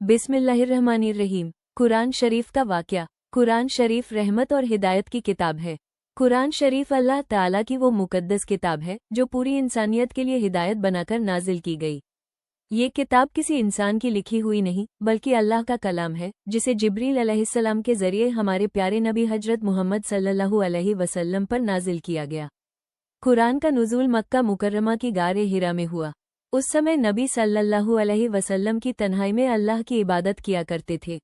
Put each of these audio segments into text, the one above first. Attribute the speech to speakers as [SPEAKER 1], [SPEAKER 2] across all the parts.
[SPEAKER 1] बिस्मिल्लाहिर्रहमानिर्रहीम। कुरान शरीफ का वाक़या। कुरान शरीफ रहमत और हिदायत की किताब है। कुरान शरीफ अल्लाह ताला की वो मुकद्दस किताब है जो पूरी इंसानियत के लिए हिदायत बनाकर नाजिल की गई। ये किताब किसी इंसान की लिखी हुई नहीं बल्कि अल्लाह का कलाम है जिसे जिब्रील अलैहिस्सलाम के ज़रिए हमारे प्यारे नबी हजरत मोहम्मद सल्लल्लाहु अलैहि वसल्लम पर नाजिल किया गया। कुरान का नुज़ूल मक्का मुकर्रमा की गारे हिरा में हुआ। उस समय नबी सल्लल्लाहु अलैहि वसल्लम की तन्हाई में अल्लाह की इबादत किया करते थे।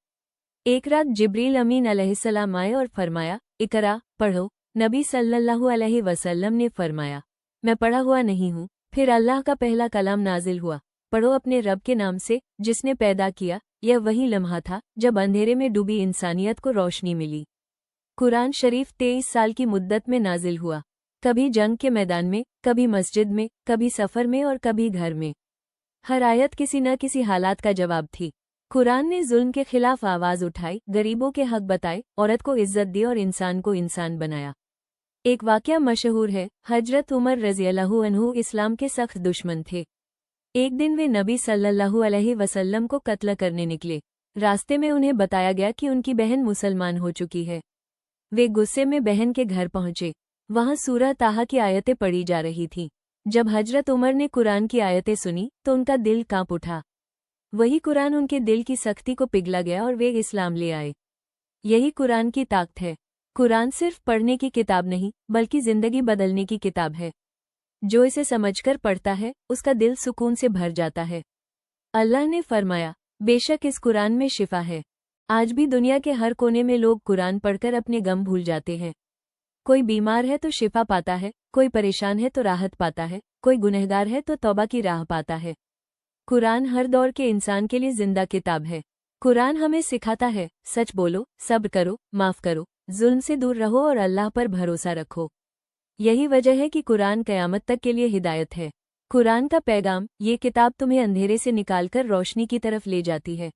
[SPEAKER 1] एक रात जिब्रील अमीन अलैहिस्सलाम आए और फरमाया, इकरा, पढ़ो। नबी सल्लल्लाहु अलैहि वसल्लम ने फरमाया, मैं पढ़ा हुआ नहीं हूँ। फिर अल्लाह का पहला कलाम नाजिल हुआ, पढ़ो अपने रब के नाम से जिसने पैदा किया। यह वही लम्हा था जब अंधेरे में डूबी इंसानियत को रोशनी मिली। कुरान शरीफ 23 साल की मुद्दत में नाजिल हुआ, कभी जंग के मैदान में, कभी मस्जिद में, कभी सफ़र में और कभी घर में। हर आयत किसी न किसी हालात का जवाब थी। कुरान ने जुल्म के खिलाफ आवाज़ उठाई, गरीबों के हक बताए, औरत को इज्जत दी और इंसान को इंसान बनाया। एक वाक़या मशहूर है। हजरत उमर रज़ियल्लाहु अन्हु इस्लाम के सख्त दुश्मन थे। एक दिन वे नबी सल्लल्लाहु अलैहि वसल्लम को कत्ल करने निकले। रास्ते में उन्हें बताया गया कि उनकी बहन मुसलमान हो चुकी है। वे गुस्से में बहन के घर पहुंचे। वहां सूरह ताहा की आयतें पढ़ी जा रही थीं। जब हजरत उमर ने कुरान की आयतें सुनी तो उनका दिल कांप उठा। वही कुरान उनके दिल की सख्ती को पिघला गया और वे इस्लाम ले आए। यही कुरान की ताकत है। कुरान सिर्फ पढ़ने की किताब नहीं बल्कि जिंदगी बदलने की किताब है। जो इसे समझकर पढ़ता है उसका दिल सुकून से भर जाता है। अल्लाह ने फरमाया, बेशक इस कुरान में शिफा है। आज भी दुनिया के हर कोने में लोग कुरान पढ़कर अपने गम भूल जाते हैं। कोई बीमार है तो शिफा पाता है, कोई परेशान है तो राहत पाता है, कोई गुनहगार है तो तौबा की राह पाता है। कुरान हर दौर के इंसान के लिए जिंदा किताब है। कुरान हमें सिखाता है, सच बोलो, सब्र करो, माफ करो, जुल्म से दूर रहो और अल्लाह पर भरोसा रखो। यही वजह है कि कुरान क़यामत तक के लिए हिदायत है। कुरान का पैगाम, ये किताब तुम्हें अंधेरे से निकालकर रोशनी की तरफ ले जाती है।